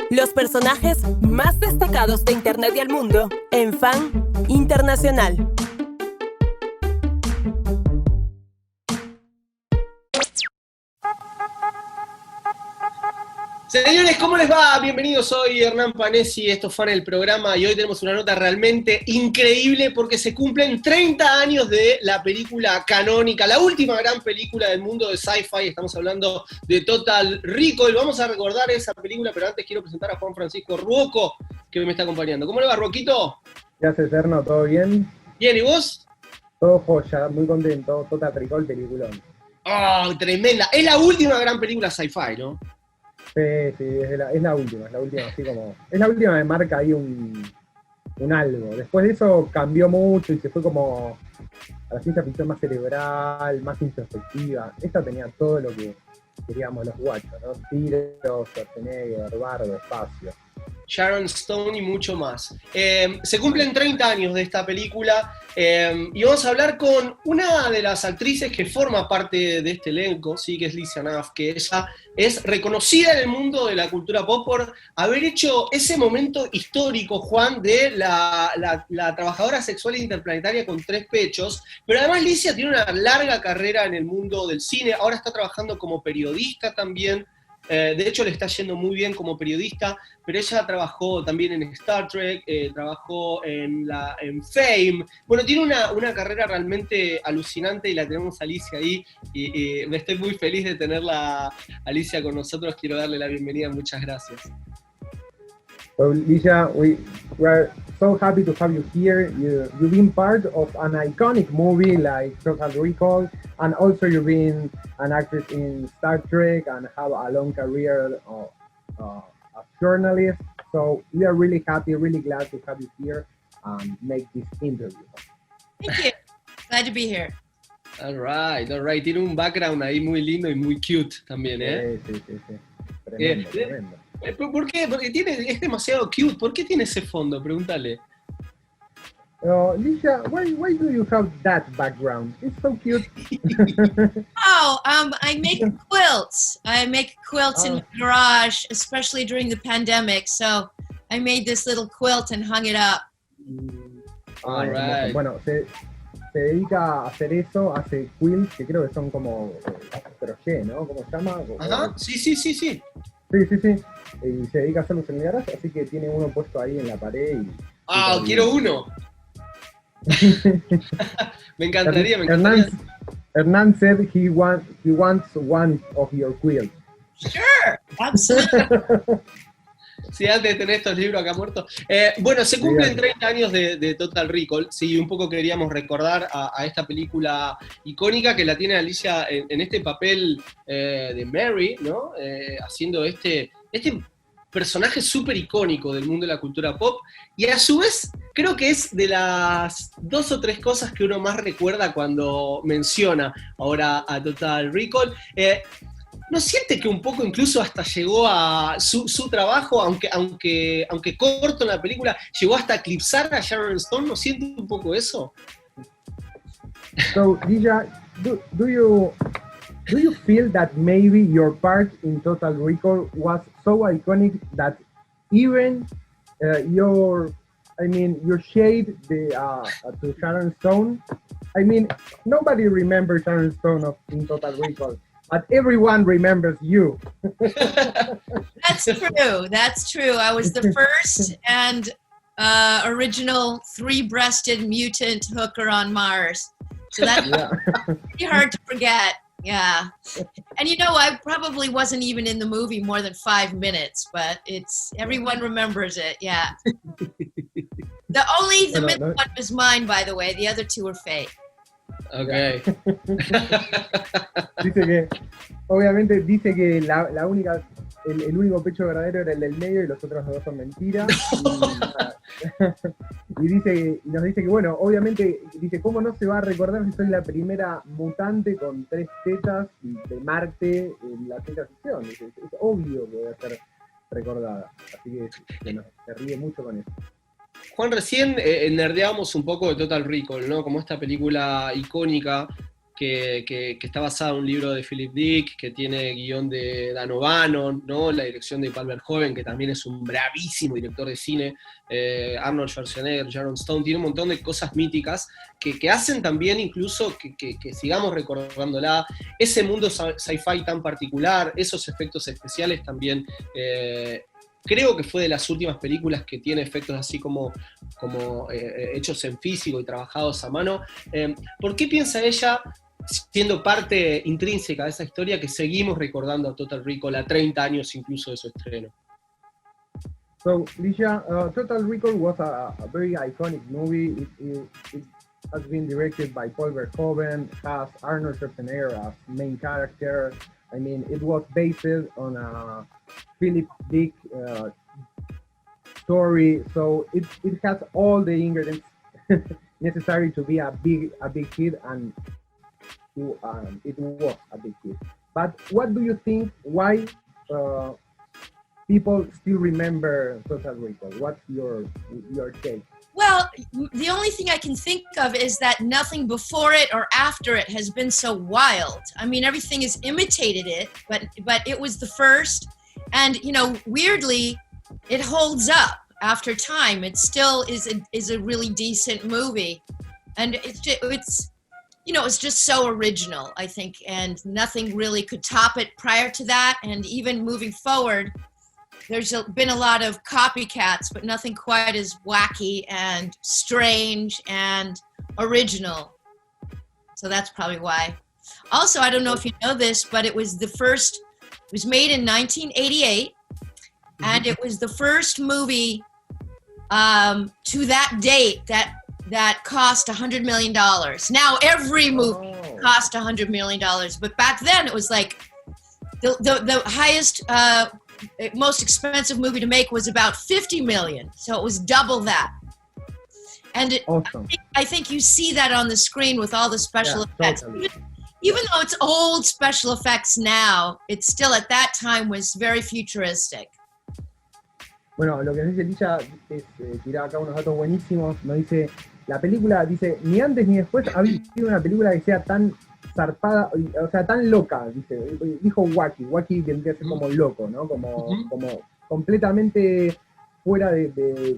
Los personajes más destacados de Internet y el mundo en Fan Internacional. Señores, ¿cómo les va? Bienvenidos, soy Hernán Panesi, esto es Fan el programa y hoy tenemos una nota realmente increíble porque se cumplen 30 años de la película canónica, la última gran película del mundo de sci-fi. Estamos hablando de Total Recall. Vamos a recordar esa película, pero antes quiero presentar a Juan Francisco Ruoco, que me está acompañando. ¿Cómo le va, Ruoquito? ¿Qué haces, Erno? ¿Todo bien? Bien, ¿y vos? Todo joya, muy contento. Total Recall, peliculón. ¡Oh, tremenda! Es la última gran película sci-fi, ¿no? Sí, es la última, así como... Es la última que marca ahí un algo. Después de eso cambió mucho y se fue como a la ciencia ficción más cerebral, más introspectiva. Esta tenía todo lo que queríamos los guachos, ¿no? Tiros, Schwarzenegger, bardo, espacio. Sharon Stone y mucho más. Se cumplen 30 años de esta película y vamos a hablar con una de las actrices que forma parte de este elenco, sí, que es Lycia Naff, que ella es reconocida en el mundo de la cultura pop por haber hecho ese momento histórico, Juan, de la trabajadora sexual interplanetaria con 3 pechos, pero además Lycia tiene una larga carrera en el mundo del cine, ahora está trabajando como periodista también. De hecho le está yendo muy bien como periodista, pero ella trabajó también en Star Trek, trabajó en Fame. Bueno, tiene una carrera realmente alucinante y la tenemos a Lycia ahí y me estoy muy feliz de tenerla a Lycia con nosotros. Quiero darle la bienvenida, muchas gracias. So, Lycia, we are so happy to have you here. You've been part of an iconic movie like Total Recall, and also you've been an actress in Star Trek and have a long career as journalist. So we are really happy, really glad to have you here and make this interview. Thank you. Glad to be here. All right. Tiene un background ahí muy lindo y muy cute también, ¿eh? Sí. Tremendo. ¿Por qué? Porque es demasiado cute. ¿Por qué tiene ese fondo? Pregúntale. Lycia, why do you have that background? It's so cute. I make quilts. I make quilts in the garage, especially during the pandemic. So I made this little quilt and hung it up. All right. Bueno, se dedica a hacer eso, hace quilts, que creo que son como crochet, ¿no? ¿Cómo se llama? Ajá, sí. Sí. Y se dedica a hacerlos en el garage, así que tiene uno puesto ahí en la pared. Quiero uno. Me encantaría. Hernán said he wants one of your quilts. Sure, absolutely. Sí, antes de tener estos libros acá muertos. Bueno, se cumplen 30 años de Total Recall. Sí, un poco queríamos recordar a esta película icónica que la tiene Alicia en este papel de Mary, ¿no? Haciendo este personaje súper icónico del mundo de la cultura pop. Y a su vez, creo que es de las 2 o 3 cosas que uno más recuerda cuando menciona ahora a Total Recall. ¿No siente que un poco incluso hasta llegó a su trabajo, aunque corto en la película, llegó hasta eclipsar a Sharon Stone? ¿No siente un poco eso? So, Lycia, do you feel that maybe your part in Total Recall was so iconic that even your shade to Sharon Stone? I mean, nobody remembers Sharon Stone in Total Recall. But everyone remembers you. That's true. I was the first and original 3-breasted mutant hooker on Mars. So that's pretty hard to forget. Yeah. And I probably wasn't even in the movie more than 5 minutes, but everyone remembers it, yeah. The middle one was mine, by the way. The other 2 are fake. Okay. Obviamente dice que el único pecho verdadero era el del medio y los otros 2 son mentiras. Y nos dice que, bueno, obviamente, dice, ¿cómo no se va a recordar si soy la primera mutante con 3 tetas de Marte en la ciencia ficción? Es obvio que va a ser recordada. Así que se ríe mucho con eso. Juan, recién nerdeábamos un poco de Total Recall, ¿no? Como esta película icónica que está basada en un libro de Philip Dick, que tiene guión de Dan O'Bannon, ¿no? La dirección de Paul Verhoeven, que también es un bravísimo director de cine, Arnold Schwarzenegger, Sharon Stone, tiene un montón de cosas míticas que hacen también incluso que sigamos recordándola, ese mundo sci-fi tan particular, esos efectos especiales también. Creo que fue de las últimas películas que tiene efectos así como hechos en físico y trabajados a mano. ¿Por qué piensa ella, siendo parte intrínseca de esa historia, que seguimos recordando a Total Recall a 30 años incluso de su estreno? So, Lycia, Total Recall was a very iconic movie. It has been directed by Paul Verhoeven, has Arnold Schwarzenegger as main character. I mean, it was based on a Philip Dick story, so it has all the ingredients necessary to be a big hit, and it was a big hit. But what do you think? Why people still remember Total Recall? What's your take? Well, the only thing I can think of is that nothing before it or after it has been so wild. I mean, everything has imitated it, but it was the first. And, you know, weirdly, it holds up after time. It still is a really decent movie. And it's you know, it's just so original, I think. And nothing really could top it prior to that. And even moving forward, there's been a lot of copycats, but nothing quite as wacky and strange and original. So that's probably why. Also, I don't know if you know this, but it was made in 1988, and it was the first movie to that date that cost $100 million. Now every movie cost $100 million, but back then it was like the highest, most expensive movie to make was about 50 million. So it was double that. And awesome. I think you see that on the screen with all the special effects. Totally. Even though it's old special effects now, it still at that time was very futuristic. Bueno, lo que nos dice Lycia es tirar acá unos datos buenísimos. Nos dice, la película, dice, ni antes ni después había sido una película que sea tan zarpada, o sea, tan loca, dijo wacky vendría a ser como loco, ¿no? Como completamente fuera de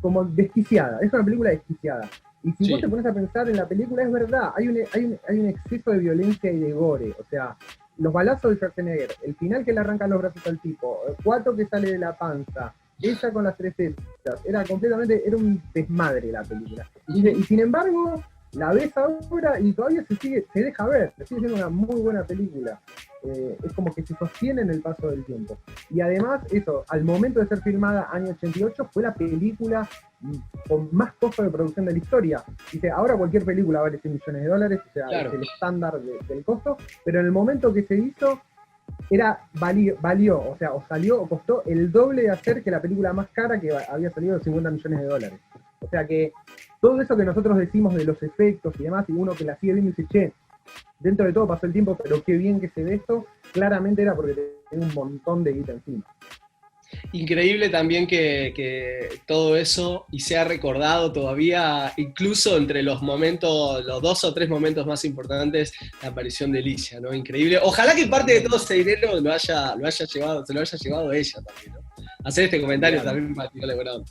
como desquiciada, es una película desquiciada. Y si vos te pones a pensar en la película, es verdad, hay un exceso de violencia y de gore, o sea, los balazos de Schwarzenegger, el final que le arrancan los brazos al tipo, el cuatro que sale de la panza, ella con las 3 tetas, era un desmadre la película. Y sin embargo, la ves ahora y todavía se deja ver, sigue siendo una muy buena película. Es como que se sostiene en el paso del tiempo. Y además, eso, al momento de ser filmada, año 88, fue la película con más costo de producción de la historia. Dice, ahora cualquier película vale $100 millones, o sea, claro, es el estándar del costo, pero en el momento que se hizo, valió, o sea, o costó el doble de hacer que la película más cara que había salido de $50 millones. O sea que todo eso que nosotros decimos de los efectos y demás, y uno que la sigue viendo y dice, che, dentro de todo pasó el tiempo, pero qué bien que se ve esto, claramente era porque tenía un montón de guita encima. Increíble también que todo eso y sea recordado todavía, incluso entre los 2 o 3 momentos más importantes, la aparición de Lycia, ¿no? Increíble. Ojalá que parte de todo ese dinero se lo haya llevado ella también, ¿no? Hacer este comentario también para tirarle buena onda.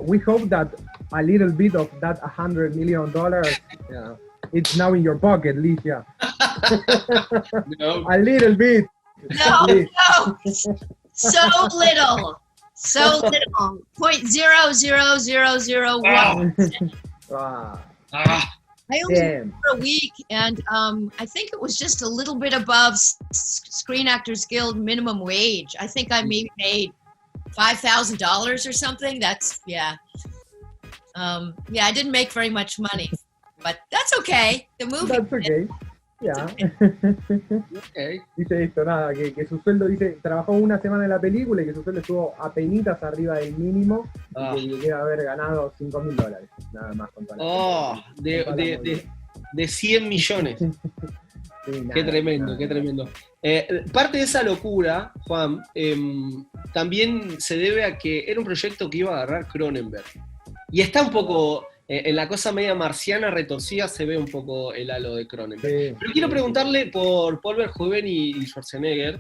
We hope that a little bit of that $100 million, it's now in your pocket, Lycia. No. A little bit. No, so little. 0.00001. Wow. I only did it for a week, and I think it was just a little bit above Screen Actors Guild minimum wage. I think I maybe made $5,000 or something. That's I didn't make very much money, but that's okay. The movie. That's okay. Yeah. Okay. Dice esto, nada, que su sueldo, dice, trabajó una semana en la película y que su sueldo estuvo apenitas arriba del mínimo y que debe haber ganado $5.000, nada más con de 100 millones. Sí, nada, qué tremendo, qué tremendo. Parte de esa locura, Juan, también se debe a que era un proyecto que iba a agarrar Cronenberg. Y está un poco en la cosa media marciana retorcida se ve un poco el halo de Cronenberg. Sí. Pero quiero preguntarle por Paul Verhoeven y Schwarzenegger,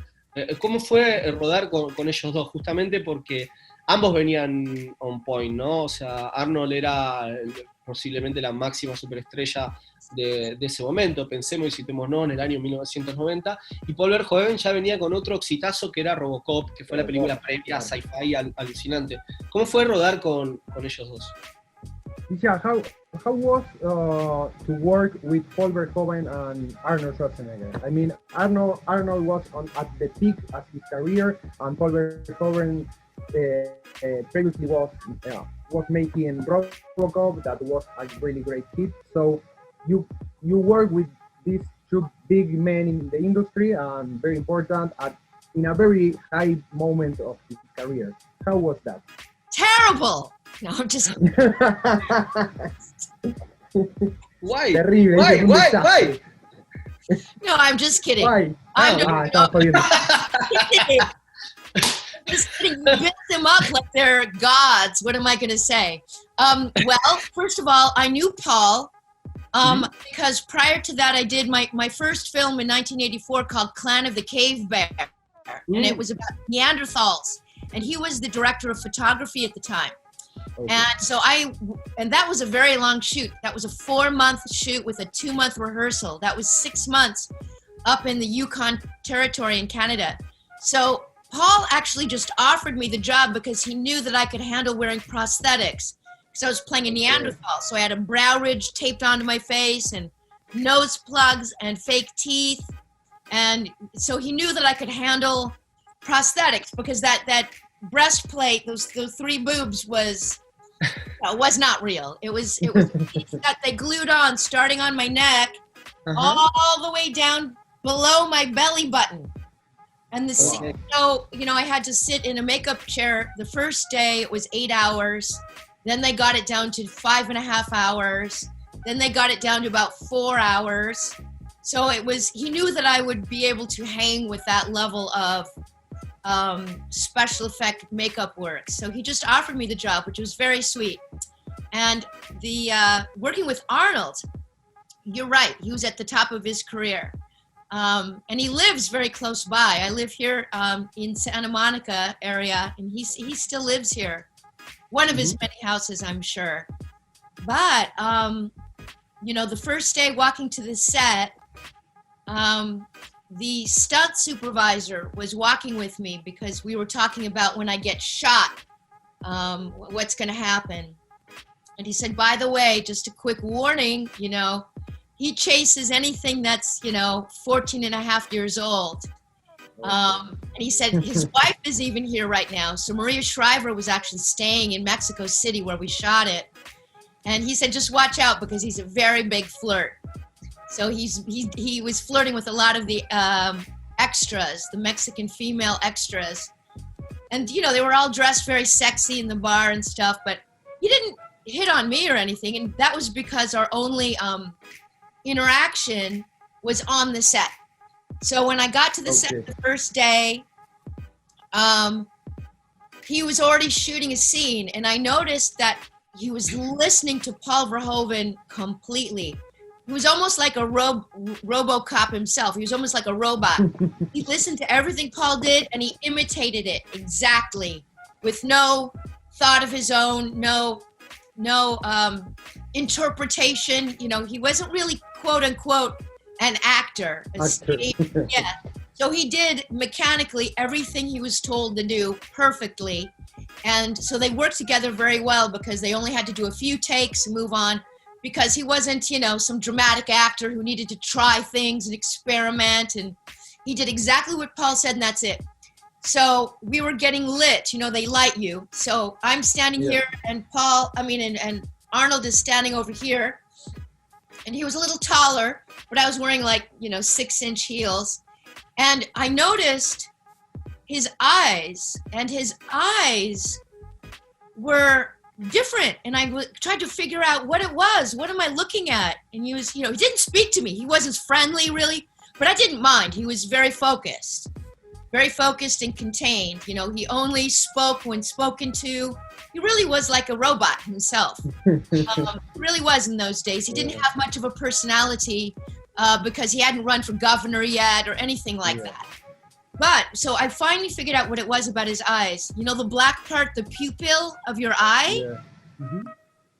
¿cómo fue rodar con ellos dos? Justamente porque ambos venían on point, ¿no? O sea, Arnold era posiblemente la máxima superestrella de ese momento, pensemos y citémonos en el año 1990, y Paul Verhoeven ya venía con otro exitazo que era Robocop, que fue la película previa sci-fi alucinante. ¿Cómo fue rodar con ellos dos? Yeah, how was to work with Paul Verhoeven and Arnold Schwarzenegger? I mean, Arnold was at the peak of his career, and Paul Verhoeven previously was making Robocop, that was a really great hit. So you work with these two big men in the industry, and very important in a very high moment of his career. How was that? Terrible. No, I'm just. Why? Terrible. Why? No, I'm just kidding. Why? Just kidding. You build them up like they're gods. What am I going to say? Well, first of all, I knew Paul because prior to that, I did my first film in 1984 called Clan of the Cave Bear, and it was about Neanderthals, and he was the director of photography at the time. Okay. And that was a very long shoot. That was a 4-month shoot with a 2-month rehearsal. That was 6 months up in the Yukon Territory in Canada. So Paul actually just offered me the job because he knew that I could handle wearing prosthetics. Because I was playing a Neanderthal. So I had a brow ridge taped onto my face and nose plugs and fake teeth. And so he knew that I could handle prosthetics because that breastplate, those 3 boobs was not real. It was that they glued on, starting on my neck, all the way down below my belly button. And so I had to sit in a makeup chair. The first day it was 8 hours. Then they got it down to 5.5 hours. Then they got it down to about 4 hours. So he knew that I would be able to hang with that level of special effect makeup work. So he just offered me the job, which was very sweet. And the working with Arnold, you're right, he was at the top of his career. And he lives very close by. I live here in Santa Monica area, and he still lives here. One of his many houses, I'm sure. But, the first day walking to the set, the stunt supervisor was walking with me because we were talking about when I get shot, what's going to happen. And he said, by the way, just a quick warning, he chases anything that's, 14 and a half years old. And he said his wife is even here right now. So Maria Shriver was actually staying in Mexico City where we shot it. And he said, just watch out because he's a very big flirt. So he was flirting with a lot of the extras, the Mexican female extras. And, they were all dressed very sexy in the bar and stuff, but he didn't hit on me or anything. And that was because our only interaction was on the set. So when I got to the set the first day, he was already shooting a scene, and I noticed that he was listening to Paul Verhoeven completely. He was almost like a RoboCop himself. He was almost like a robot. He listened to everything Paul did, and he imitated it exactly, with no thought of his own, no interpretation. He wasn't really, quote unquote, an actor. Yeah. So he did mechanically everything he was told to do perfectly. And so they worked together very well because they only had to do a few takes and move on, because he wasn't, some dramatic actor who needed to try things and experiment. And he did exactly what Paul said, and that's it. So we were getting lit, they light you. So I'm standing here, and and Arnold is standing over here. And he was a little taller, but I was wearing 6-inch heels. And I noticed his eyes were different. And I tried to figure out what it was. What am I looking at? And he was, he didn't speak to me. He wasn't friendly really, but I didn't mind. He was very focused and contained. He only spoke when spoken to. he really was like a robot himself. He really was in those days. He didn't have much of a personality because he hadn't run for governor yet or anything like that. But, so I finally figured out what it was about his eyes. You know the black part, the pupil of your eye? Yeah. Mm-hmm.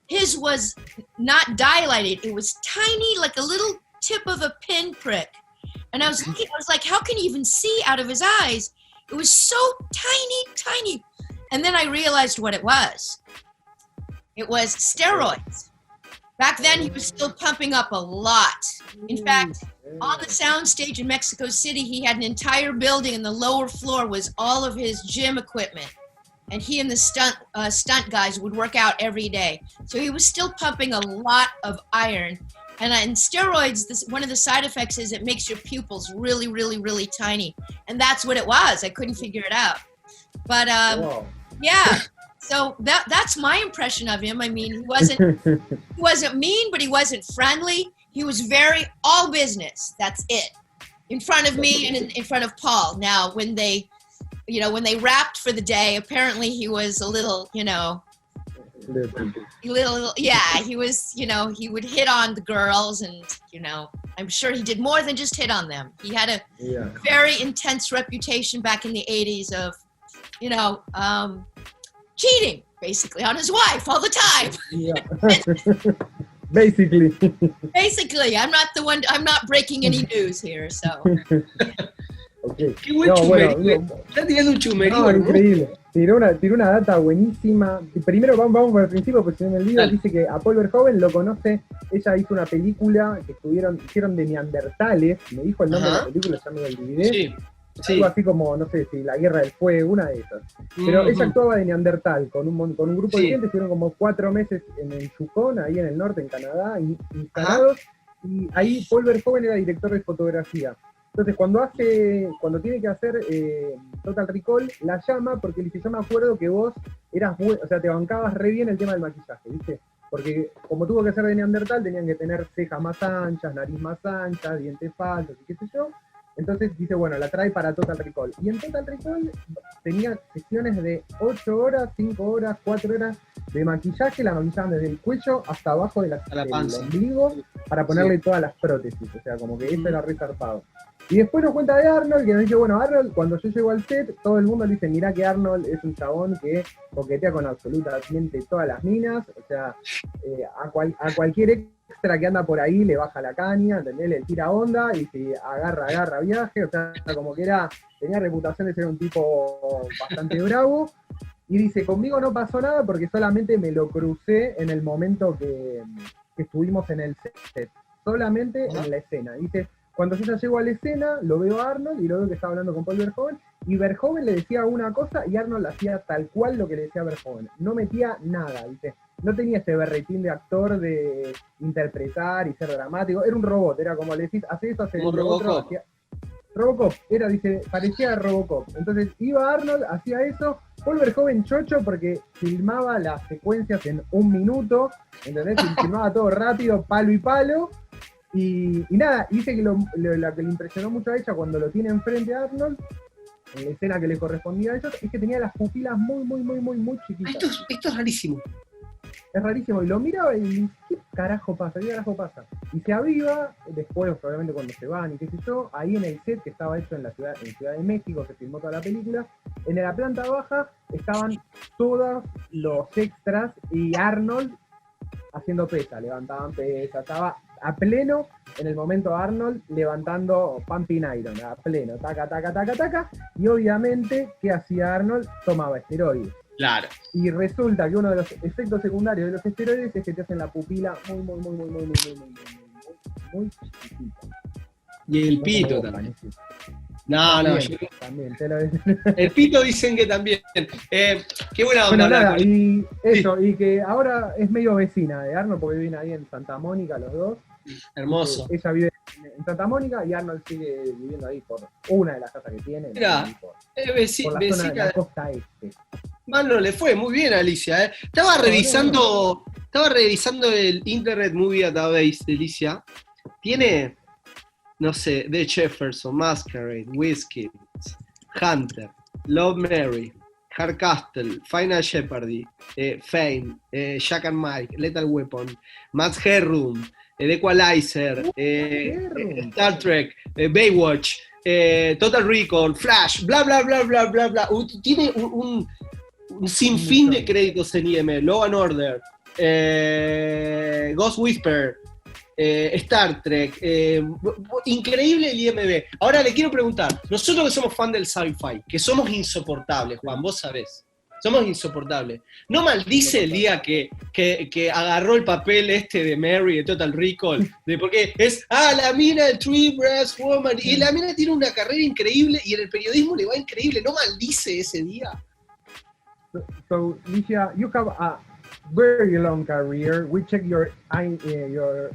His was not dilated. It was tiny, like a little tip of a pinprick. And I was looking, I was like, how can he even see out of his eyes? It was so tiny. And then I realized what it was. It was steroids. Back then, he was still pumping up a lot. In fact, on the soundstage in Mexico City, he had an entire building, and the lower floor was all of his gym equipment. And he and the stunt guys would work out every day. So he was still pumping a lot of iron. And in steroids, one of the side effects is it makes your pupils really, really, really tiny. And that's what it was. I couldn't figure it out. But yeah, so that's my impression of him. I mean, he wasn't mean, but he wasn't friendly. He was very all business. That's it. In front of me and in front of Paul. Now, when they wrapped for the day, apparently he was a little, he was, he would hit on the girls and, I'm sure he did more than just hit on them. He had a very intense reputation back in the 80s of, cheating, basically, on his wife all the time. Yeah. Basically. I'm not breaking any news here, so. Okay. Qué buen chumerío. Está tirando un chumerío. No, increíble. Tiró una data buenísima. Primero vamos por el principio, porque si no me olvido, dice que a Paul Verhoeven lo conoce. Ella hizo una película que hicieron de neandertales. Me dijo el nombre de la película, ya me lo olvidé. Sí. Algo así como, no sé, si La Guerra del Fuego, una de esas. Pero ella actuaba de neandertal con un grupo de gente. Estuvieron como 4 meses en el Yukon, ahí en el norte, en Canadá, instalados. Y ahí Paul Verhoeven era director de fotografía. Entonces, cuando tiene que hacer Total Recall, la llama porque le dice, yo me acuerdo que vos eras te bancabas re bien el tema del maquillaje, ¿viste? Porque como tuvo que ser de neandertal, tenían que tener cejas más anchas, nariz más ancha, dientes falsos y qué sé yo. Entonces dice, bueno, la trae para Total Recall. Y en Total Recall tenía sesiones de 8 horas, 5 horas, 4 horas de maquillaje, la maquillaban desde el cuello hasta abajo del ombligo para ponerle todas las prótesis. O sea, como que eso era re zarpado. Y después nos cuenta de Arnold, que nos dice, bueno, Arnold, cuando yo llego al set, todo el mundo le dice, mirá que Arnold es un chabón que coquetea con absolutamente todas las minas, o sea, a cualquier extra que anda por ahí le baja la caña, ¿entendés? Le tira onda y se agarra viaje, o sea, como que tenía reputación de ser un tipo bastante bravo. Y dice, conmigo no pasó nada porque solamente me lo crucé en el momento que estuvimos en el set, solamente en la escena. Dice, cuando yo ya llego a la escena, lo veo a Arnold y lo veo que estaba hablando con Paul Verhoeven, y Verhoeven le decía una cosa y Arnold hacía tal cual lo que le decía Verhoeven. No metía nada, ¿viste? No tenía ese berretín de actor de interpretar y ser dramático. Era un robot, era como le decís, hace eso, hace como lo otro. Hacía... Robocop, parecía Robocop. Entonces iba Arnold, hacía eso. Paul Verhoeven chocho porque filmaba las secuencias en 1 minuto, ¿entendés? Filmaba todo rápido, palo y palo. Y nada, dice que lo que le impresionó mucho a ella cuando lo tiene enfrente a Arnold, en la escena que le correspondía a ellos, es que tenía las pupilas muy chiquitas. Esto es rarísimo. Es rarísimo, y lo miraba y dice, ¿qué carajo pasa? Y se aviva, después probablemente cuando se van y qué sé yo, ahí en el set que estaba hecho en Ciudad de México, se filmó toda la película, en la planta baja estaban todos los extras y Arnold haciendo pesa, levantaban pesa, estaba a pleno en el momento Arnold levantando pumping iron, a pleno, taca, y obviamente, ¿qué hacía Arnold? Tomaba esteroides. Claro. Y resulta que uno de los efectos secundarios de los esteroides es que te hacen la pupila muy chiquitita. Y el pito también. No, también, el pito dicen que también. Qué buena onda. Bueno, nada, y eso, sí. Y que ahora es medio vecina de Arnold porque viven ahí en Santa Mónica los dos. Hermoso. Ella vive en Santa Mónica y Arnold sigue viviendo ahí por una de las casas que tiene. Mira, por la zona de la costa este. Mal no le fue, muy bien Alicia. Estaba revisando el Internet Movie Database de Alicia. Tiene, no sé, The Jefferson, Masquerade, Whiskey, Hunter, Love Mary, Hardcastle, Final Jeopardy, Fame, Jack and Mike, Lethal Weapon, Max Headroom, The Equalizer, Star Trek, Baywatch, Total Recall, Flash, bla bla bla bla bla bla. Tiene un sinfín de créditos en IMDb. Law and Order, Ghost Whisperer, Star Trek, increíble el IMDb. Ahora le quiero preguntar, nosotros que somos fan del sci-fi, que somos insoportables, Juan, vos sabés, somos insoportables. ¿No maldice el día que agarró el papel de Mary de Total Recall? Porque es, la mina de Three-Breast Woman, y la mina tiene una carrera increíble y en el periodismo le va increíble. ¿No maldice ese día? So Lycia, you have a very long career. We check your IMDb,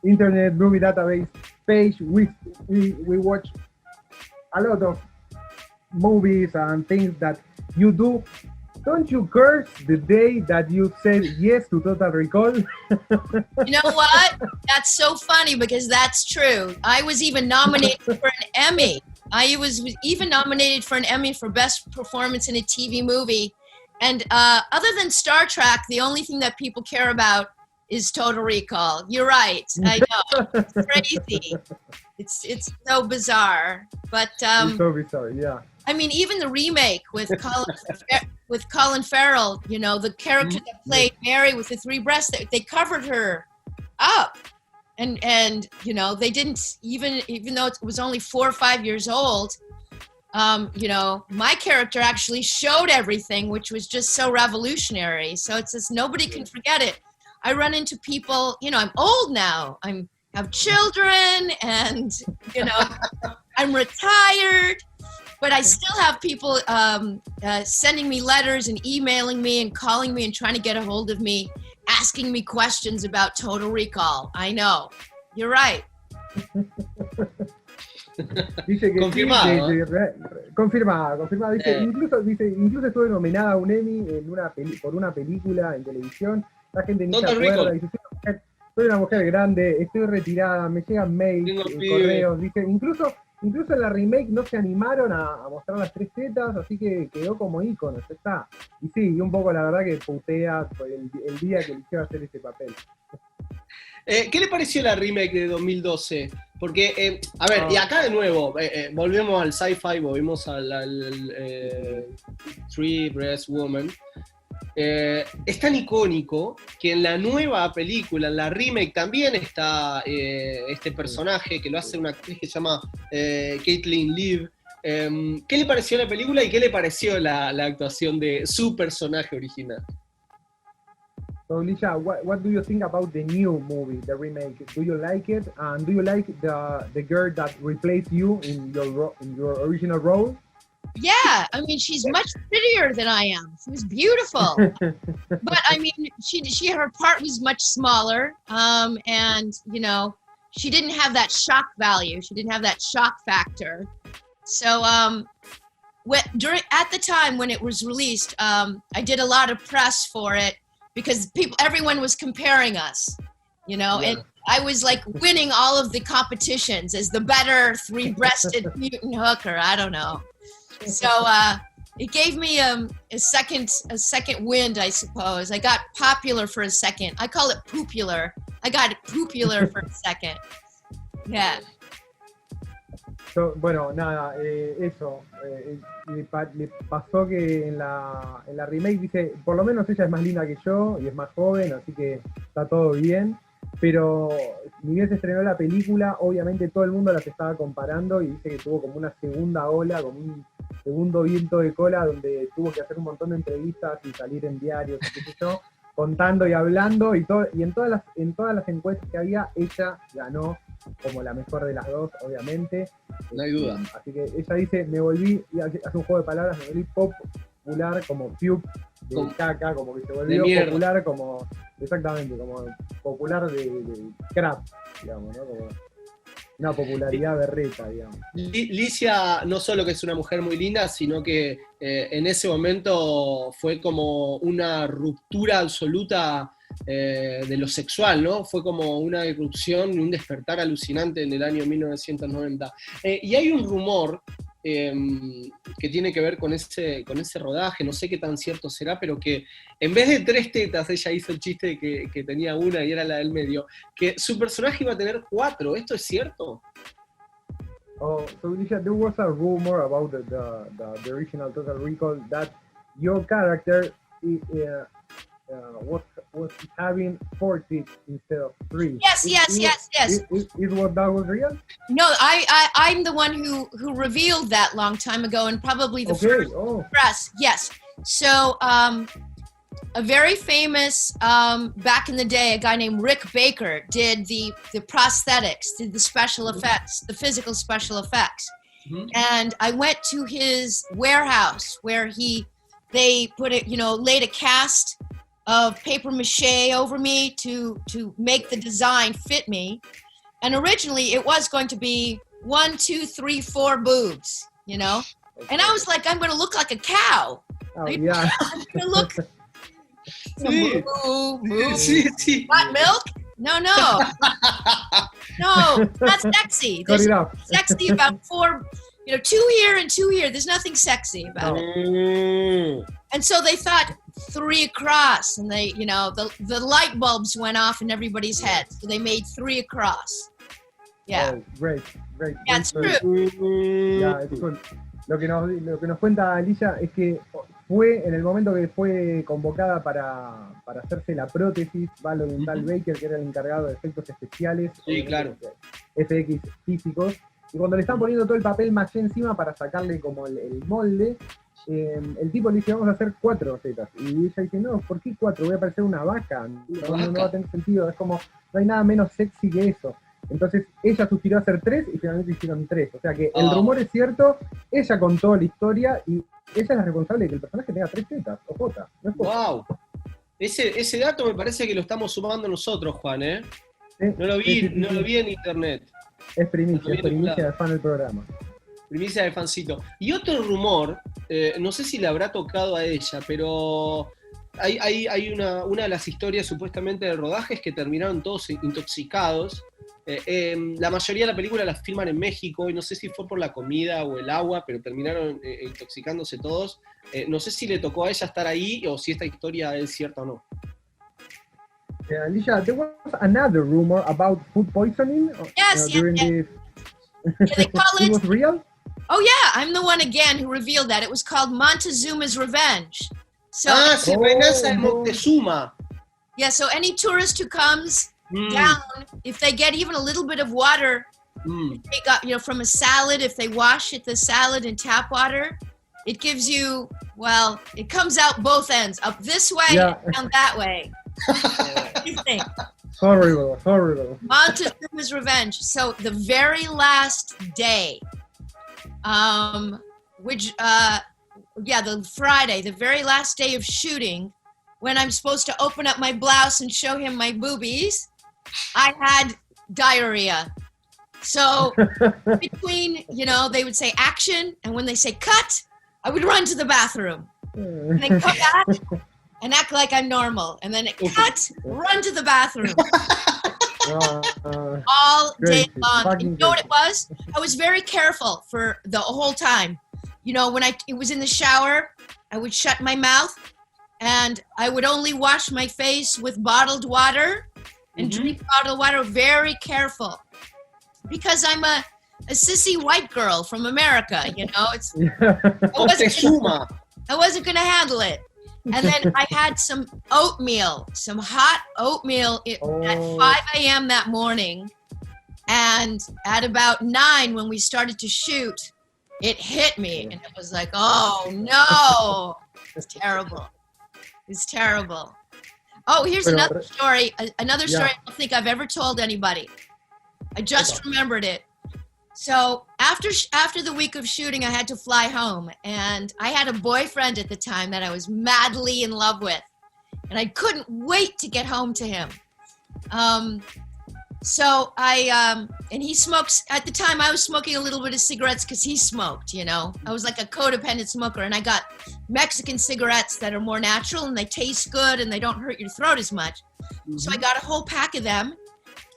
Internet Movie Database page. We watch a lot of movies and things that you do. Don't you curse the day that you said yes to Total Recall? You know what? That's so funny because that's true. I was even nominated for an Emmy. I was even nominated for an Emmy for Best Performance in a TV Movie. And other than Star Trek, the only thing that people care about is Total Recall. You're right. I know. It's crazy. It's so bizarre. But it's so bizarre, yeah. I mean, even the remake with Colin Farrell, you know, the character that played Mary with the three breasts, they covered her up. And you know, they didn't even though it was only 4 or 5 years old, you know, my character actually showed everything, which was just so revolutionary. So it's just, nobody can forget it. I run into people, you know, I'm old now. I have children and, you know, I'm retired, but I still have people sending me letters and emailing me and calling me and trying to get a hold of me, asking me questions about Total Recall. I know. You're right. Dice que confirmado. Confirmado. Dice, incluso estuve nominada a un Emmy por una película en televisión. La gente ni se acuerda. Dice, soy una mujer grande, estoy retirada, me llegan mails, correos. Dice, incluso en la remake no se animaron a mostrar las 3 tetas, así que quedó como ícono, ya está. Y sí, y un poco la verdad que putea por el día que eligió hacer ese papel. ¿Qué le pareció la remake de 2012? Porque, a ver, y acá de nuevo, volvemos al sci-fi, volvemos al Three-Breast Woman. Es tan icónico que en la nueva película, en la remake, también está este personaje que lo hace una actriz que se llama Caitlin Liv. ¿Qué le pareció la película y qué le pareció la actuación de su personaje original? So Lycia, what do you think about the new movie, the remake? Do you like it? And do you like the girl that replaced you in your original role? Yeah, I mean, she's much prettier than I am. She was beautiful. But I mean, she her part was much smaller, and you know, she didn't have that shock value. She didn't have that shock factor. So at the time when it was released, I did a lot of press for it because everyone was comparing us, you know, and I was like winning all of the competitions as the better three-breasted mutant hooker. I don't know. So it gave me a second wind, I suppose. I got popular for a second. I call it poopular. I got poopular for a second. Yeah. So, bueno, nada, eso. Le pasó que en la remake dice, por lo menos ella es más linda que yo y es más joven, así que está todo bien. Pero ni bien se estrenó la película, obviamente todo el mundo las estaba comparando y dice que tuvo como una segunda ola, como un segundo viento de cola, donde tuvo que hacer un montón de entrevistas y salir en diarios, qué sé yo, contando y hablando, y en todas las encuestas que había, ella ganó como la mejor de las dos, obviamente. No hay duda. Así que ella dice, me volví, y hace un juego de palabras, me volví popular como Cube de caca, como que se volvió popular como, exactamente, como popular de crap, digamos, ¿no? Como una popularidad berreta, digamos. Lycia no solo que es una mujer muy linda, sino que en ese momento fue como una ruptura absoluta de lo sexual, ¿no? Fue como una irrupción y un despertar alucinante en el año 1990. Y hay un rumor que tiene que ver con ese rodaje, no sé qué tan cierto será, pero que en vez de 3 tetas, ella hizo el chiste de que tenía una y era la del medio, que su personaje iba a tener 4, ¿esto es cierto? Oh, so Lycia, there was a rumor about the original Total Recall that your character was having 4 teeth instead of 3. Yes. Is what that was real? No, I'm the one who revealed that long time ago, and probably the first press. Yes. So a very famous back in the day, a guy named Rick Baker did the prosthetics, did the special effects, the physical special effects. Mm-hmm. And I went to his warehouse where they put it, laid a cast of paper mache over me to make the design fit me. And originally it was going to be 1, 2, 3, 4 boobs, Okay. And I was like, I'm going to look like a cow. Oh, yeah. I'm going to look. Sí. Moo. Sí. Want milk? No. No, not sexy. There's sexy about 4, 2 here and 2 here. There's nothing sexy about it. And so they thought 3 across, and they, the light bulbs went off in everybody's head. So they made 3 across. Yeah. Oh, great. Yeah, it's true. Yeah, it's cool. Lo que nos cuenta Lycia es que fue en el momento que fue convocada para hacerse la prótesis, va lo de un tal Baker, que era el encargado de efectos especiales, sí, claro, FX físicos, y cuando le están poniendo todo el papel maché encima para sacarle como el molde, el tipo le dice, vamos a hacer 4 tetas, y ella dice, no, ¿por qué 4? Voy a parecer una vaca, no va a tener sentido, es como, no hay nada menos sexy que eso. Entonces ella sugirió hacer 3 y finalmente hicieron 3. O sea que el rumor es cierto, ella contó la historia y ella es la responsable de que el personaje tenga 3 tetas, o J. No es ¡Wow! Ese dato me parece que lo estamos sumando nosotros, Juan, ¿eh? ¿Sí? No lo vi en internet. Es primicia de fan del programa. Primicia de fancito. Y otro rumor, no sé si le habrá tocado a ella, pero hay una de las historias supuestamente del rodaje es que terminaron todos intoxicados. La mayoría de la película la filman en México y no sé si fue por la comida o el agua, pero terminaron intoxicándose todos. No sé si le tocó a ella estar ahí o si esta historia es cierta o no. Lycia, there was another rumor about food poisoning during this. Yeah, they call it was real? Oh yeah, I'm the one again who revealed that. It was called Montezuma's Revenge. So, Venganza de Moctezuma. Yeah, so any tourist who comes down, if they get even a little bit of water, they got, from a salad, if they wash the salad in tap water, it gives you, it comes out both ends, up this way and down that way. What do you think? Horrible. Montezuma's Revenge. So the very last day, the Friday, the very last day of shooting, when I'm supposed to open up my blouse and show him my boobies, I had diarrhea. So between, they would say action, and when they say cut, I would run to the bathroom. And then come back and act like I'm normal. And then cut, run to the bathroom. All day long. And you know what it was? I was very careful for the whole time. When it was in the shower, I would shut my mouth and I would only wash my face with bottled water and drink bottled water, very careful. Because I'm a sissy white girl from America, I wasn't going to handle it. And then I had some hot oatmeal at 5 a.m. that morning. And at about 9, when we started to shoot, it hit me. And it was like, oh, no. It's terrible. Oh, here's another story. Another story I don't think I've ever told anybody. I just remembered it. So after the week of shooting, I had to fly home. And I had a boyfriend at the time that I was madly in love with. And I couldn't wait to get home to him. So and he smokes, at the time I was smoking a little bit of cigarettes because he smoked, I was like a codependent smoker, and I got Mexican cigarettes that are more natural and they taste good and they don't hurt your throat as much. So I got a whole pack of them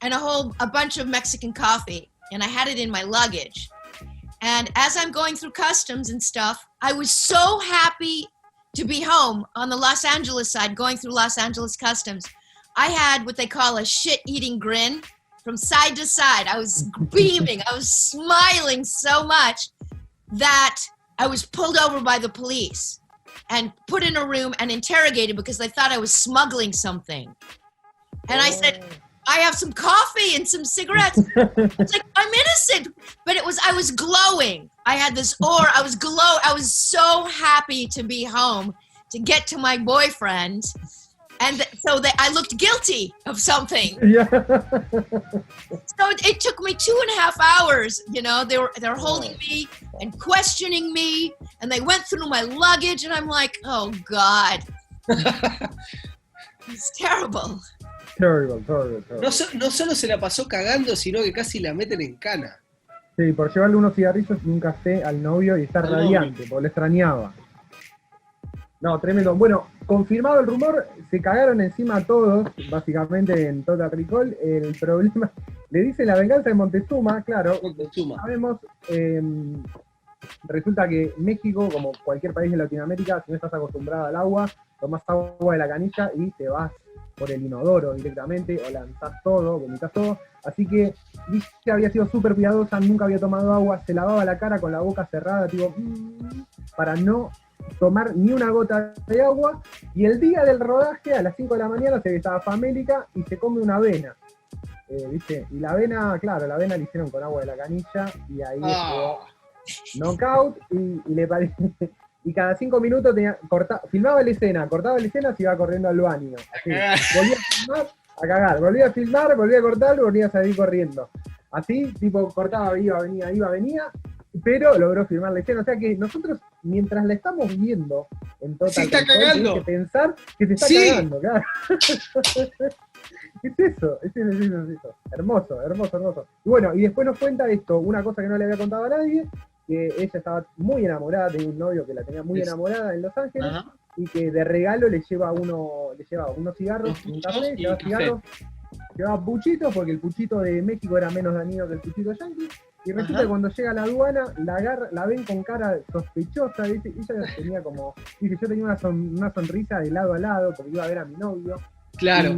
and a bunch of Mexican coffee, and I had it in my luggage. And as I'm going through customs and stuff, I was so happy to be home on the Los Angeles side, going through Los Angeles customs. I had what they call a shit-eating grin from side to side. I was beaming. I was smiling so much that I was pulled over by the police and put in a room and interrogated because they thought I was smuggling something. And I said, I have some coffee and some cigarettes. It's like, I'm innocent. But I was glowing. I had this aura. I was so happy to be home, to get to my boyfriend. And so I looked guilty of something. Yeah. So it took me 2.5 hours. You know, they were holding me and questioning me, and they went through my luggage, and I'm like, oh God, it's terrible. Terrible. No solo se la pasó cagando, sino que casi la meten en cana. Sí, por llevarle unos cigarrillos y un café al novio y estar radiante, porque le extrañaba. No, tremendo. Bueno, confirmado el rumor, se cagaron encima a todos, básicamente en Total Recall. El problema, le dice La venganza de Montezuma, claro. Montezuma. Sabemos, resulta que México, como cualquier país de Latinoamérica, si no estás acostumbrado al agua, tomás agua de la canilla y te vas por el inodoro directamente, o lanzás todo, vomitas todo. Así que Lycia había sido súper cuidadosa, nunca había tomado agua, se lavaba la cara con la boca cerrada, tipo, para no tomar ni una gota de agua, y el día del rodaje, a las 5 de la mañana, se ve que estaba famélica y se come una avena. ¿Viste? Y la avena, claro, la avena la hicieron con agua de la canilla, y ahí quedó knockout, y le parece. Y cada 5 minutos filmaba la escena, cortaba la escena, se iba corriendo al baño. Así, volvía a filmar, a cagar, volvía a filmar, volvía a cortar, volvía a salir corriendo. Así, tipo, cortaba, iba, venía, pero logró filmar la escena. O sea que nosotros, mientras la estamos viendo en Total se está Recall, cagando. tenemos que pensar que se está cagando, claro. Es eso. Hermoso. Y bueno, y después nos cuenta esto, una cosa que no le había contado a nadie, que ella estaba muy enamorada de un novio que la tenía muy enamorada en Los Ángeles. Ajá. Y que de regalo le lleva unos cigarros, un café, llevaba puchitos, porque el puchito de México era menos dañino que el puchito yanqui, y resulta que cuando llega a la aduana, la ven con cara sospechosa, ¿viste? Y ella tenía como, dice, yo tenía una sonrisa de lado a lado, porque iba a ver a mi novio. Claro.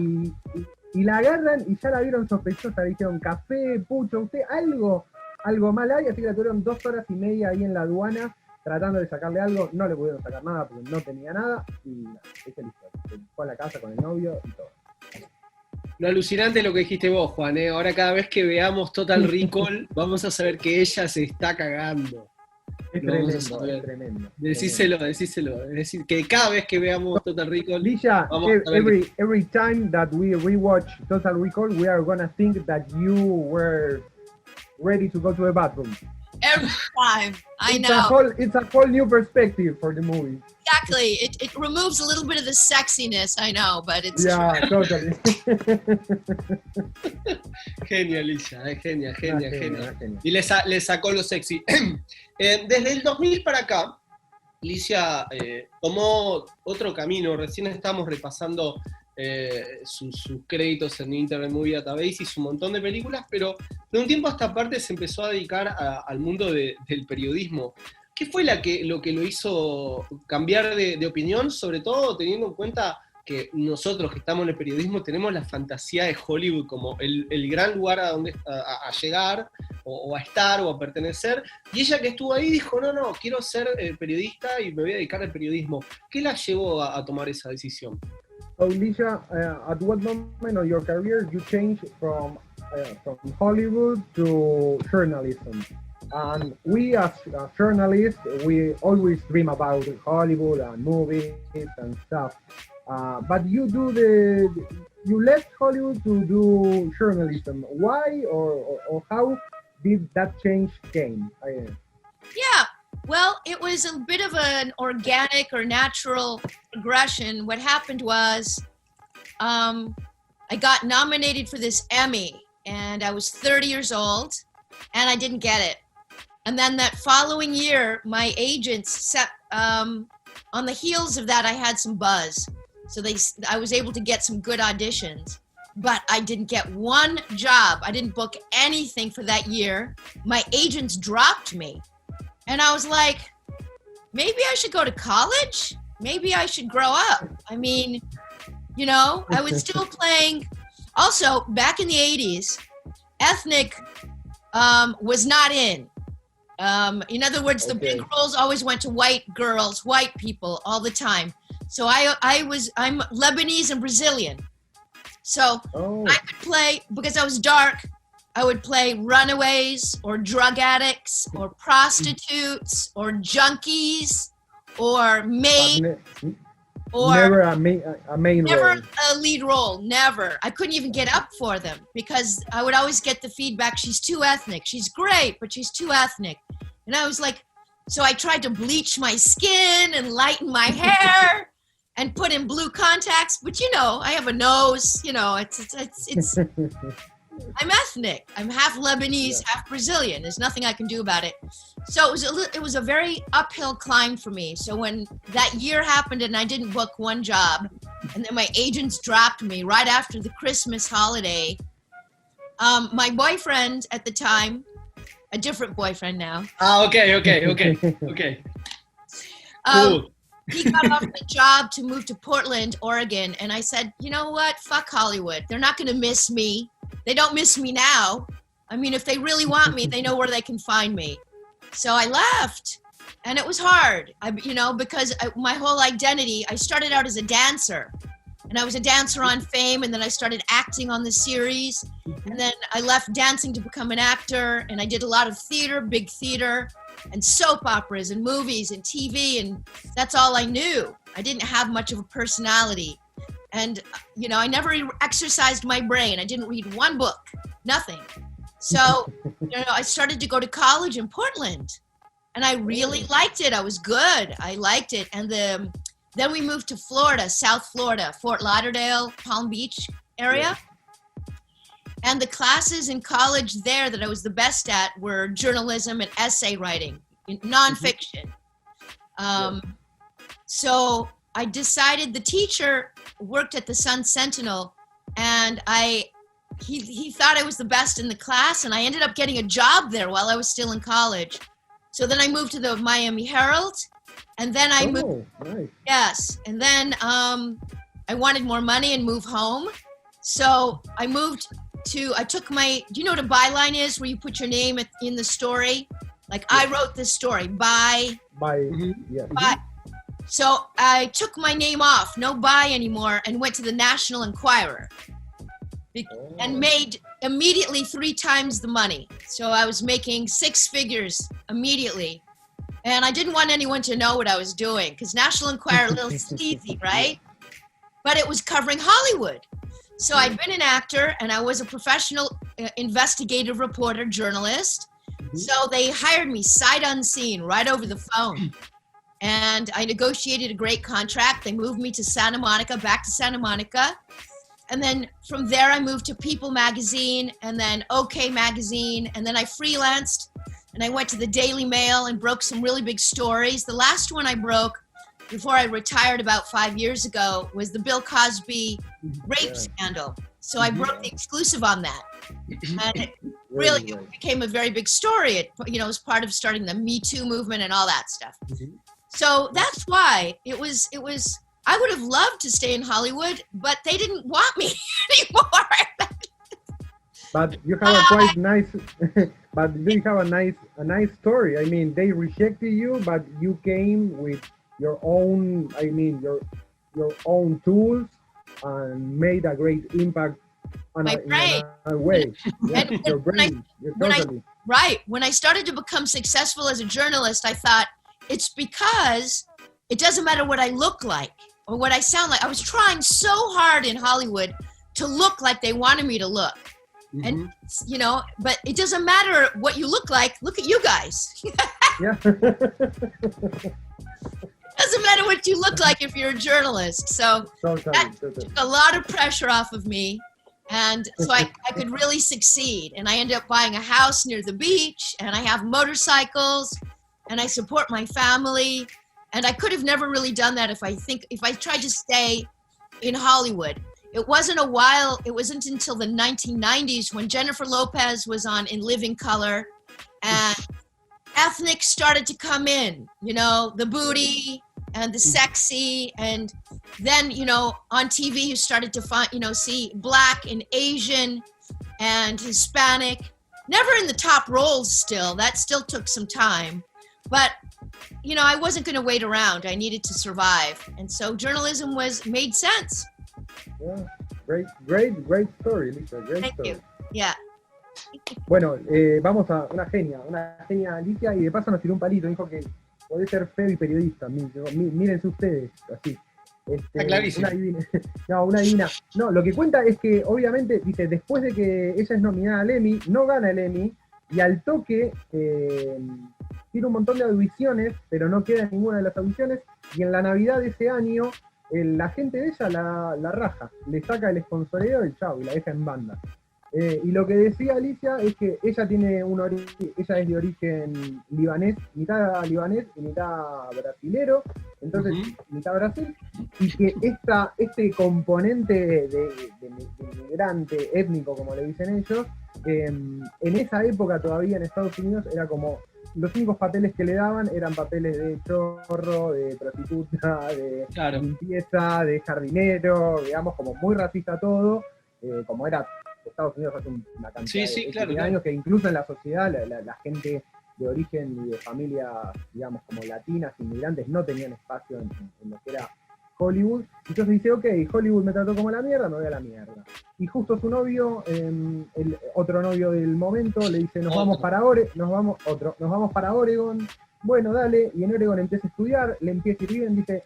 Y la agarran y ya la vieron sospechosa, le dijeron, café, pucho, usted, algo mal hay, así que la tuvieron 2 horas y media ahí en la aduana, tratando de sacarle algo, no le pudieron sacar nada porque no tenía nada, y esa es la historia. Se fue a la casa con el novio y todo. Lo alucinante es lo que dijiste vos, Juan, ¿eh? Ahora cada vez que veamos Total Recall, vamos a saber que ella se está cagando. Es tremendo. Decíselo. Es decir, que cada vez que veamos Total Recall, Lycia, every time that we rewatch Total Recall, we are gonna think that you were ready to go to the bathroom. Every time, I know. It's a whole new perspective for the movie. Exactly. It removes a little bit of the sexiness, I know, but it's true. Totally. Genial, Lycia, genial. Y le sacó lo sexy. Desde el 2000 para acá, Lycia tomó otro camino. Recién estamos repasando sus créditos en Internet Movie Database y su montón de películas, pero de un tiempo a esta parte se empezó a dedicar al mundo del periodismo. ¿Qué fue lo que lo hizo cambiar de opinión? Sobre todo teniendo en cuenta que nosotros que estamos en el periodismo tenemos la fantasía de Hollywood como el gran lugar a llegar o a estar o a pertenecer, y ella que estuvo ahí dijo, no, quiero ser periodista y me voy a dedicar al periodismo. ¿Qué la llevó a tomar esa decisión? So Lycia, at what moment of your career you changed from Hollywood to journalism? And we as journalists, we always dream about Hollywood and movies and stuff. But you left Hollywood to do journalism. Why or how did that change came? Yeah. Well, it was a bit of an organic or natural progression. What happened was I got nominated for this Emmy, and I was 30 years old, and I didn't get it. And then that following year, my agents set, on the heels of that, I had some buzz. So I was able to get some good auditions. but I didn't get one job. I didn't book anything for that year. My agents dropped me. And I was like, maybe I should go to college. Maybe I should grow up. I mean, you know, I was still playing. Also, back in the 80s, ethnic was not in. In other words, the big roles always went to white girls, white people all the time. So I'm Lebanese and Brazilian. So I could play, because I was dark, I would play runaways or drug addicts or prostitutes or junkies or maids. Or never a main never role. a lead role, never. I couldn't even get up for them because I would always get the feedback, she's too ethnic. She's great, but she's too ethnic. And I was like, so I tried to bleach my skin and lighten my hair and put in blue contacts, but you know, I have a nose, you know, it's I'm ethnic. I'm half Lebanese, half Brazilian. There's nothing I can do about it. So it was a very uphill climb for me. So when that year happened and I didn't book one job, and then my agents dropped me right after the Christmas holiday, my boyfriend at the time, a different boyfriend now. Okay. Cool. He got off the job to move to Portland, Oregon, and I said, you know what? Fuck Hollywood. They're not going to miss me. They don't miss me now. I mean, if they really want me, they know where they can find me. So I left, and it was hard, because my whole identity, I started out as a dancer, and I was a dancer on Fame, and then I started acting on the series, and then I left dancing to become an actor, and I did a lot of theater, big theater, and soap operas and movies and TV, and that's all I knew. I didn't have much of a personality. And, I never exercised my brain. I didn't read one book, nothing. So, I started to go to college in Portland, and I really liked it. I was good. I liked it. And then we moved to Florida, South Florida, Fort Lauderdale, Palm Beach area. And the classes in college there that I was the best at were journalism and essay writing, nonfiction. So I decided, the teacher worked at the Sun Sentinel, and he thought I was the best in the class, and I ended up getting a job there while I was still in college. So then I moved to the Miami Herald, and then I moved. Nice. Yes, and then I wanted more money and move home. So I moved I took do you know what a byline is, where you put your name in the story? Like, I wrote this story, by. So I took my name off, no by anymore, and went to the National Enquirer and made immediately 3 times the money. So I was making 6 figures immediately. And I didn't want anyone to know what I was doing, because National Enquirer, a little sleazy, right? But it was covering Hollywood. So I'd been an actor, and I was a professional investigative reporter, journalist. So they hired me sight unseen, right over the phone. And I negotiated a great contract. They moved me to Santa Monica, back to Santa Monica. And then from there, I moved to People magazine, and then OK magazine. And then I freelanced, and I went to the Daily Mail and broke some really big stories. The last one I broke before I retired about 5 years ago was the Bill Cosby rape scandal. So I broke the exclusive on that. And it really became a very big story. It was part of starting the Me Too movement and all that stuff. So that's why it was, I would have loved to stay in Hollywood, but they didn't want me anymore. But you have a quite nice, but you have a nice story. I mean, they rejected you, but you came with your own, your own tools, and made a great impact in a way. Yeah, your brain. When I started to become successful as a journalist, I thought, it's because it doesn't matter what I look like or what I sound like. I was trying so hard in Hollywood to look like they wanted me to look. And, but it doesn't matter what you look like. Look at you guys. Yeah. Doesn't matter what you look like if you're a journalist. So that took a lot of pressure off of me. And so I could really succeed. And I ended up buying a house near the beach, and I have motorcycles, and I support my family. And I could have never really done that if I tried to stay in Hollywood. it wasn't until the 1990s when Jennifer Lopez was on In Living Color and ethnic started to come in, you know, the booty and the sexy, and then, you know, on TV you started to find, you know, see Black and Asian and Hispanic, never in the top roles still, that still took some time, but, you know, I wasn't going to wait around, I needed to survive, and so journalism made sense. Yeah, great story, Lisa, great Thank story. you. Yeah. Bueno, vamos a una genia Alicia, y de paso nos tiró un palito, dijo que podés ser feo y periodista, mírense ustedes, así. Está clarísimo. Una divina. No, lo que cuenta es que, obviamente, dice, después de que ella es nominada al Emmy, no gana el Emmy, y al toque tiene un montón de audiciones, pero no queda en ninguna de las audiciones, y en la Navidad de ese año, la gente de ella la raja, le saca el sponsoreo y chau, y la deja en banda. Y lo que decía Alicia es que ella ella es de origen libanés, mitad libanés y mitad brasilero, entonces mitad Brasil, y que este componente de migrante étnico, como le dicen ellos, en esa época todavía en Estados Unidos era como, los únicos papeles que le daban eran papeles de chorro, de prostituta, de limpieza, de jardinero, digamos, como muy racista todo, como era Estados Unidos hace una cantidad de años, que incluso en la sociedad la gente de origen y de familias, digamos, como latinas, inmigrantes, no tenían espacio en lo que era Hollywood. Entonces dice, ok, Hollywood me trató como la mierda, me voy a la mierda. Y justo su novio, el otro novio del momento, le dice, nos vamos para Oregon. Bueno, dale, y en Oregon empieza a estudiar, le empieza a ir bien, dice,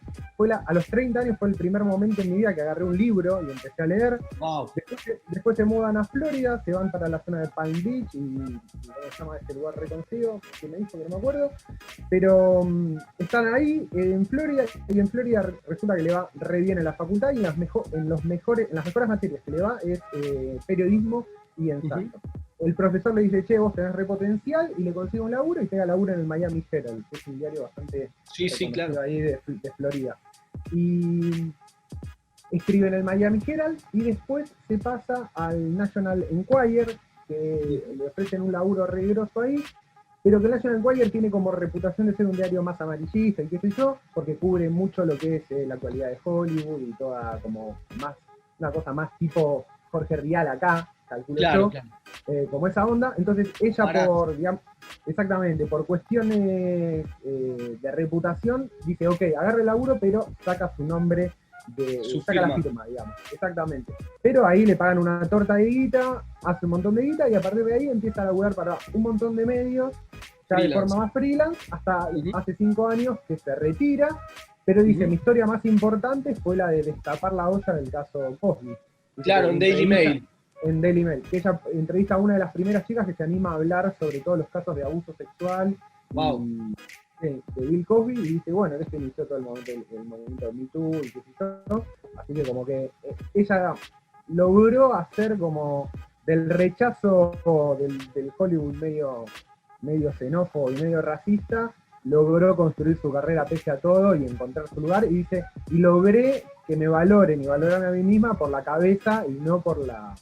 a los 30 años fue el primer momento en mi vida que agarré un libro y empecé a leer. Wow. Después se mudan a Florida, se van para la zona de Palm Beach, y ¿cómo se llama este lugar reconocido? Que me dijo que no me acuerdo. Pero están ahí en Florida, y en Florida resulta que le va re bien en la facultad, y en las mejores materias que le va es periodismo y ensayo. El profesor le dice, che, vos tenés repotencial, y le consigue un laburo, y pega laburo en el Miami Herald, que es un diario bastante conocido ahí de Florida. Y escribe en el Miami Herald, y después se pasa al National Enquirer, que le ofrecen un laburo re grosso ahí, pero que el National Enquirer tiene como reputación de ser un diario más amarillista, y qué sé yo, porque cubre mucho lo que es la actualidad de Hollywood, y toda como más, una cosa más tipo Jorge Rial acá, calculo yo, como esa onda. Entonces ella por cuestiones de reputación dice, ok, agarra el laburo, pero saca su nombre, saca la firma, digamos, exactamente. Pero ahí le pagan una torta de guita, hace un montón de guita, y a partir de ahí empieza a laburar para un montón de medios, ya de forma más freelance, hasta hace 5 años que se retira, pero dice, mi historia más importante fue la de destapar la olla del caso Cosby. Claro, en Daily Mail. En Daily Mail, que ella entrevista a una de las primeras chicas que se anima a hablar sobre todos los casos de abuso sexual de Bill Cosby, y dice, bueno, este inició todo el movimiento de Me Too y qué sé yo, así que como que ella logró hacer como del rechazo del Hollywood medio xenófobo y medio racista, logró construir su carrera pese a todo y encontrar su lugar, y dice, y logré que me valoren y valoran a mí misma por la cabeza y no por la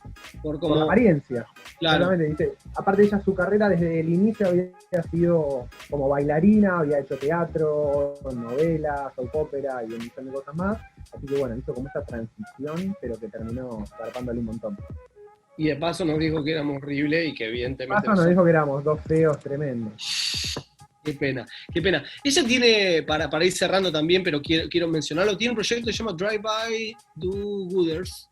apariencia. Claro. Dice, aparte ella, su carrera desde el inicio había sido como bailarina, había hecho teatro, novelas, soap opera y un montón de cosas más, así que bueno, hizo como esta transición, pero que terminó zarpándole un montón. Y de paso nos dijo que éramos horribles y que evidentemente... De paso nos dijo que éramos dos feos tremendos. Qué pena, qué pena. Ella tiene, para ir cerrando también, pero quiero mencionarlo, tiene un proyecto que se llama Drive-By Do Gooders,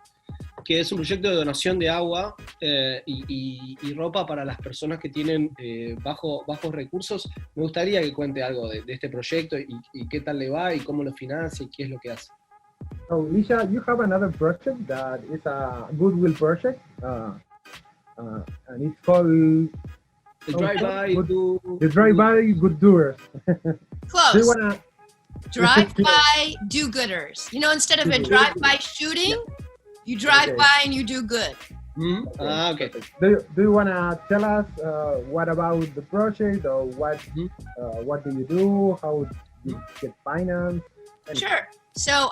que es un proyecto de donación de agua y ropa para las personas que tienen bajos recursos. Me gustaría que cuente algo de este proyecto y qué tal le va y cómo lo financia y qué es lo que hace. So, Lycia, you have another project that is a goodwill project, and it's called The Drive-By Good Doers. Close. Drive-by do-gooders. You know, instead of a drive-by shooting, you drive by and you do good. Mm-hmm. Okay. Do you want to tell us what about the project, or what do you do? How do you get finance? Sure. So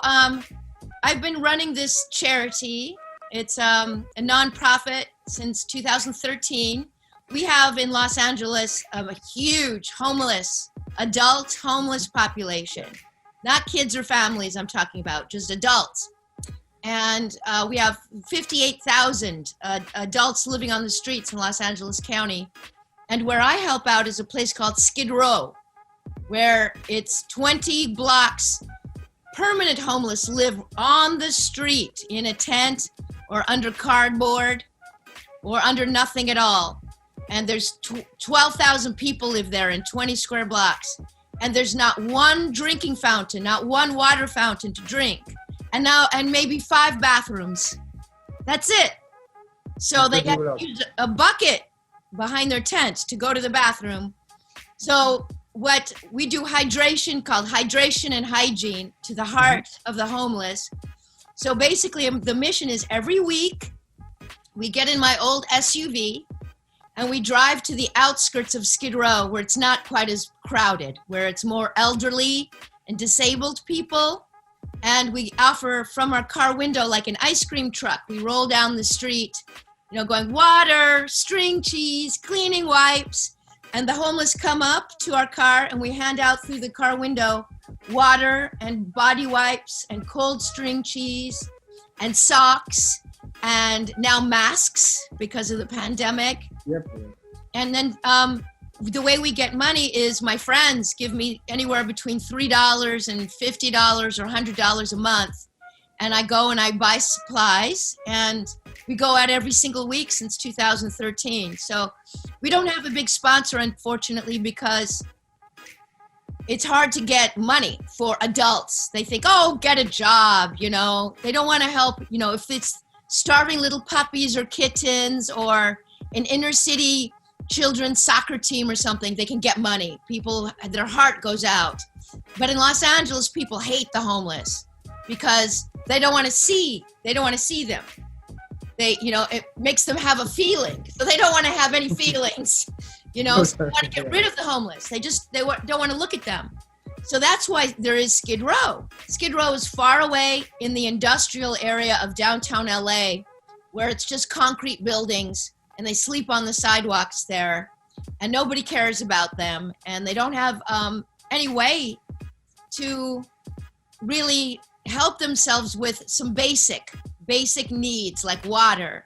I've been running this charity. It's a nonprofit since 2013. We have in Los Angeles a huge adult homeless population. Not kids or families I'm talking about, just adults. And we have 58,000 adults living on the streets in Los Angeles County. And where I help out is a place called Skid Row, where it's 20 blocks. Permanent homeless live on the street in a tent or under cardboard or under nothing at all. And there's 12,000 people live there in 20 square blocks. And there's not one drinking fountain, not one water fountain to drink. And maybe 5 bathrooms. That's it. So they got to use a bucket behind their tent to go to the bathroom. So what we do hydration, called hydration and hygiene, to the heart of the homeless. So basically the mission is every week we get in my old SUV and we drive to the outskirts of Skid Row where it's not quite as crowded, where it's more elderly and disabled people. And we offer from our car window like an ice cream truck. We roll down the street, going water, string cheese, cleaning wipes. And the homeless come up to our car and we hand out through the car window water and body wipes and cold string cheese and socks and now masks because of the pandemic. Yep. And then the way we get money is my friends give me anywhere between $3 and $50 or $100 a month. And I go and I buy supplies, and we go out every single week since 2013. So we don't have a big sponsor, unfortunately, because it's hard to get money for adults. They think, oh, get a job, They don't want to help, if it's starving little puppies or kittens or an inner city children's soccer team or something, they can get money. People, their heart goes out. But in Los Angeles, people hate the homeless because they don't want to see them. It makes them have a feeling. So they don't want to have any feelings, so they want to get rid of the homeless. They don't want to look at them. So that's why there is Skid Row. Skid Row is far away in the industrial area of downtown LA, where it's just concrete buildings and they sleep on the sidewalks there and nobody cares about them. And they don't have any way to really help themselves with some basic needs like water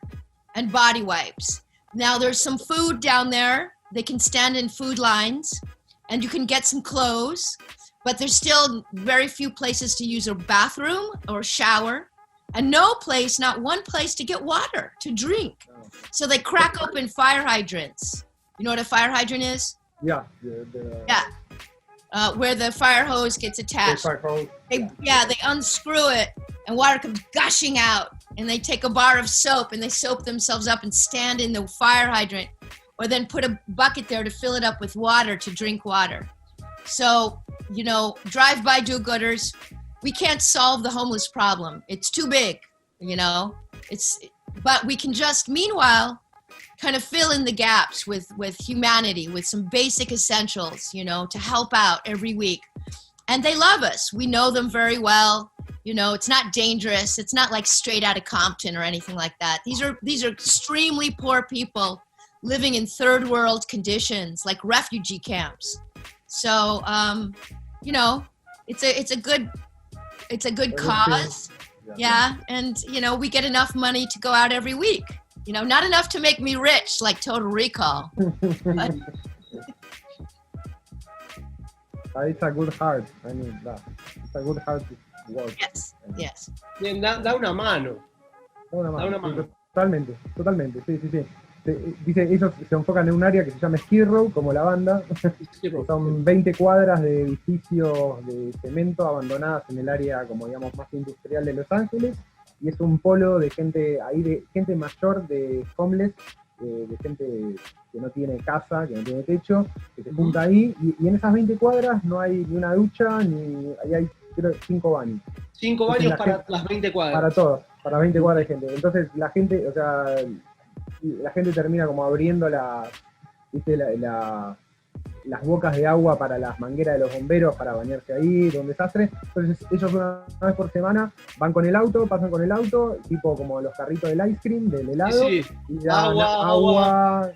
and body wipes. Now there's some food down there. They can stand in food lines and you can get some clothes, but there's still very few places to use a bathroom or shower, and not one place to get water to drink. So they crack open fire hydrants. You know what a fire hydrant is? Yeah. Where the fire hose gets attached. They unscrew it and water comes gushing out, and they take a bar of soap and they soap themselves up and stand in the fire hydrant, or then put a bucket there to fill it up with water to drink water. So, drive-by do-gooders, we can't solve the homeless problem. It's too big, but we can just, meanwhile, kind of fill in the gaps with humanity, with some basic essentials, to help out every week. And they love us. We know them very well. It's not dangerous. It's not like straight out of Compton or anything like that. These are extremely poor people living in third world conditions, like refugee camps. So, it's a good cause. Yeah. And, we get enough money to go out every week. Not enough to make me rich like Total Recall. But it's a good heart. It's a good heart to work. Yes. Bien, da una mano. Totalmente, sí. Dice, ellos se enfocan en un área que se llama Skid Row, como la banda. Son 20 cuadras de edificios de cemento abandonadas en el área, como digamos, más industrial de Los Ángeles. Y es un polo de gente ahí, de gente mayor, de homeless, de gente que no tiene casa, que no tiene techo, que se junta ahí. Y en esas 20 cuadras no hay ni una ducha, ahí hay, creo, 5 baños. 5 baños para las 20 cuadras. Para todos, para 20 cuadras de gente. Entonces la gente termina como abriendo las bocas de agua para las mangueras de los bomberos para bañarse ahí, un desastre. Entonces ellos una vez por semana van con el auto, pasan con el auto, tipo como los carritos del ice cream, del helado, Sí. y dan agua,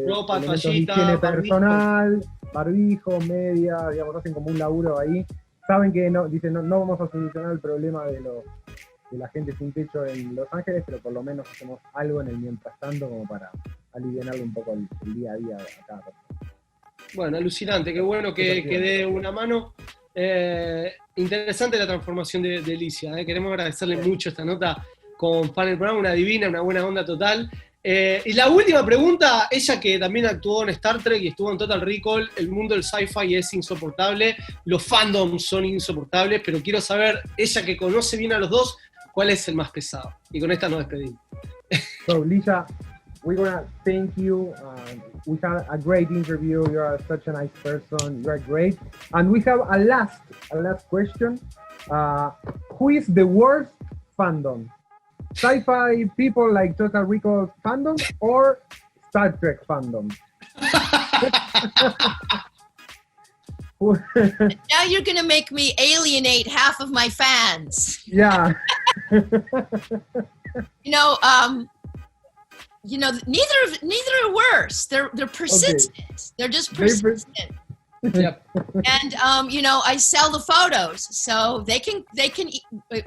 ropa, elementos de toallita, higiene barbijo. personal, barbijo, media, digamos, hacen como un laburo ahí. Saben que dicen, no vamos a solucionar el problema de la gente sin techo en Los Ángeles, pero por lo menos hacemos algo en el mientras tanto como para aliviarle un poco el día a día de cada persona. Bueno, alucinante, qué bueno que dé una mano. Interesante la transformación de Lycia. Queremos agradecerle mucho esta nota con Panel Programa, una divina, una buena onda total. Y la última pregunta, ella que también actuó en Star Trek y estuvo en Total Recall, el mundo del sci-fi es insoportable, los fandoms son insoportables, pero quiero saber, ella que conoce bien a los dos, ¿cuál es el más pesado? Y con esta nos despedimos. So, Lycia, we're gonna thank you. We had a great interview. You are such a nice person. You are great. And we have a last question. Who is the worst fandom? Sci-fi people like Total Recall fandom or Star Trek fandom? Now you're gonna make me alienate half of my fans. Yeah. Neither are worse. They're persistent. Okay. They're just persistent. Yep. And I sell the photos, so they can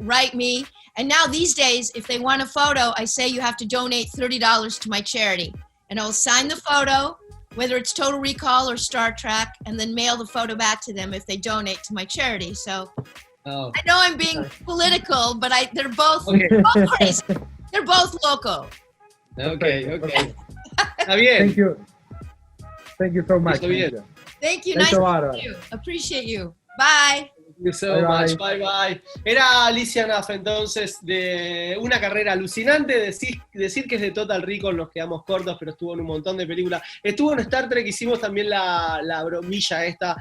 write me. And now these days, if they want a photo, I say you have to donate $30 to my charity, and I'll sign the photo, whether it's Total Recall or Star Trek, and then mail the photo back to them if they donate to my charity. So I know I'm being political, but they're both crazy. They're both loco. Okay. Está bien. Thank you so much. Está bien. Thank you. Nice to meet you. Appreciate you. Bye. Thank you so much. Bye. Era Lycia Naff, entonces, de una carrera alucinante. Decir que es de Total Recall nos quedamos cortos, pero estuvo en un montón de películas. Estuvo en Star Trek, hicimos también la bromilla esta.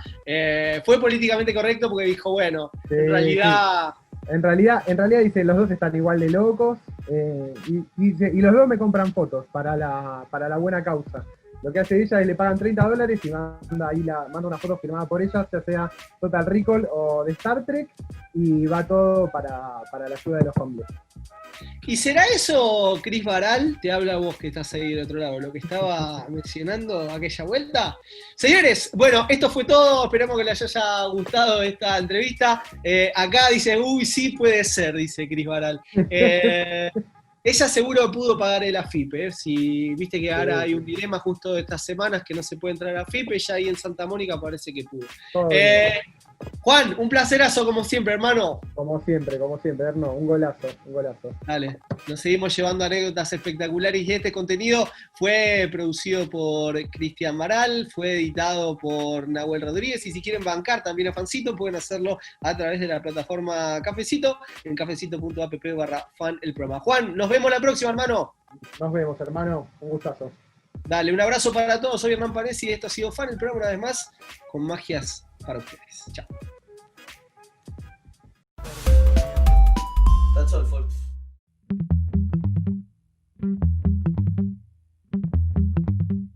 Fue políticamente correcto porque dijo, bueno, sí, en realidad... Sí. En realidad dice, los dos están igual de locos, y los dos me compran fotos para la buena causa. Lo que hace ella es le pagan $30 y manda una foto firmada por ella, ya sea Total Recall o de Star Trek, y va todo para la ayuda de los hombres. ¿Y será eso, Cris Baral? Te habla vos que estás ahí del otro lado, lo que estaba mencionando aquella vuelta. Señores, bueno, esto fue todo. Esperamos que les haya gustado esta entrevista. Acá dice, uy, sí puede ser, dice Cris Baral. Ella seguro pudo pagar el AFIP, Si viste que ahora hay un dilema justo de estas semanas que no se puede entrar a AFIP, ella ahí en Santa Mónica parece que pudo. Juan, un placerazo como siempre, hermano. Como siempre, Erno, un golazo. Dale, nos seguimos llevando anécdotas espectaculares y este contenido fue producido por Cristian Maral, fue editado por Nahuel Rodríguez y si quieren bancar también a Fancito pueden hacerlo a través de la plataforma Cafecito en cafecito.app/fan el programa. Juan, nos vemos la próxima, hermano. Nos vemos, hermano, un gustazo. Dale, un abrazo para todos, soy Hernán Panesi y esto ha sido Fan el programa una vez más con magias para ustedes. Chao.